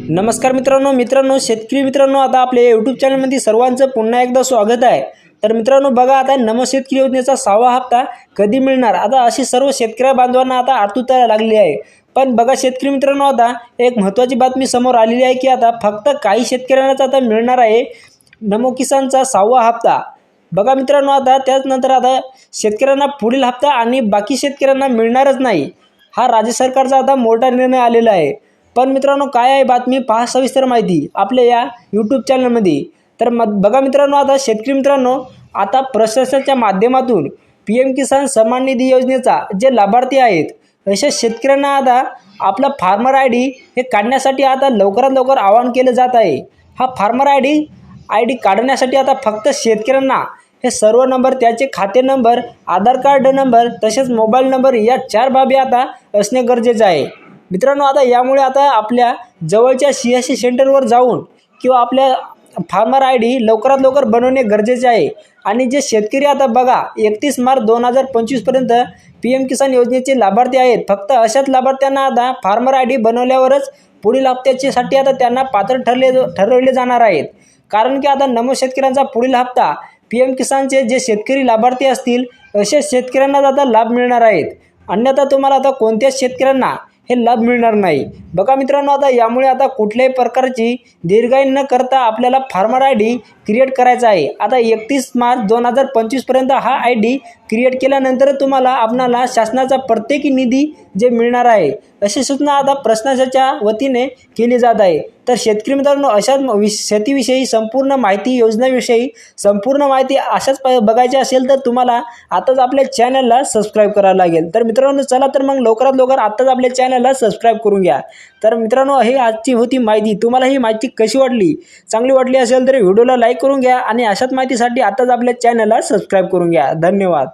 नमस्कार मित्रांनो शेतकरी मित्रांनो, आता आपल्या यूट्यूब चॅनलमध्ये सर्वांचं पुन्हा एकदा स्वागत आहे। तर मित्रांनो बघा, आता नमो शेतकरी योजनेचा 6वा हप्ता कधी मिळणार, आता अशी सर्व शेतकरी बांधवांना आता आतुरता लागली आहे। पण बघा शेतकरी मित्रांनो, आता एक महत्त्वाची बातमी समोर आलेली आहे की आता फक्त काही शेतकऱ्यांनाच आता मिळणार आहे नमो किसानचा 6वा हप्ता। बघा मित्रांनो, आता त्यानंतर आता शेतकऱ्यांना पुढील हप्ता आणि बाकी शेतकऱ्यांना मिळणारच नाही, हा राज्य सरकारचा आता मोठा निर्णय आलेला आहे। पण मित्रांनो, काय आहे बातमी, पहा सविस्तर माहिती आपल्या या यूट्यूब चॅनलमध्ये। तर बघा मित्रांनो, आता शेतकरी मित्रांनो, आता प्रशासनाच्या माध्यमातून PM किसान सन्मान निधी योजनेचा जे लाभार्थी आहेत अशा शेतकऱ्यांना आता आपला फार्मर ID हे काढण्यासाठी आता लवकरात लवकर आवाहन केलं जात आहे। हा फार्मर ID काढण्यासाठी आता फक्त शेतकऱ्यांना हे सर्व नंबर, त्याचे खाते नंबर, आधार कार्ड नंबर तसेच मोबाईल नंबर या 4 बाबी आता असणे गरजेचे आहे। मित्रांनो, आता यामुळे आता आपल्या जवळच्या CSC सेंटरवर जाऊन किंवा आपल्या फार्मर ID लवकरात लवकर बनवणे गरजेचे आहे। आणि जे शेतकरी आता बघा 31 मार्च 2025 पर्यंत PM किसान योजनेचे लाभार्थी आहेत, फक्त अशाच लाभार्थ्यांना आता फार्मर ID बनवल्यावरच पुढील हप्त्यासाठी आता त्यांना पात्र ठरवले जाणार आहेत। कारण की आता नमो शेतकऱ्यांचा पुढील हप्ता PM किसानचे जे शेतकरी लाभार्थी असतील अशा शेतकऱ्यांना आता लाभ मिळणार आहेत, अन्यथा तुम्हाला आता कोणत्याच शेतकऱ्यांना हे लाभ मिळणार नाही। बघा मित्रांनो, आता यामुळे आता कुठल्याही प्रकारची दीर्घाई न करता आपल्याला फार्मर ID क्रिएट करायचा आहे। आता 31 मार्च 2025 पर्यंत हा ID क्रिएट केल्यानंतर तुम्हाला आपणाला शासनाचा प्रत्येकी निधी जे मिळणार आहे अशी सूचना आता प्रशासनाच्या वतीने केली जात आहे। तर शेतकरी मित्रांनो, अशाच शेतीविषयी संपूर्ण माहिती, योजनाविषयी संपूर्ण माहिती अशाच बघायची असेल तर तुम्हाला आताच आपल्या चॅनलला सबस्क्राईब करावं लागेल। तर मित्रांनो, चला तर मग लवकरात लवकर आताच आपल्या चॅनलला सबस्क्राईब करून घ्या। तर मित्रांनो, ही आजची होती माहिती। तुम्हाला ही माहिती कशी वाटली, चांगली वाटली असेल तर व्हिडिओला लाईक करून घ्या आणि अशाच माहितीसाठी आताच आपल्या चॅनलला सबस्क्राईब करून घ्या। धन्यवाद।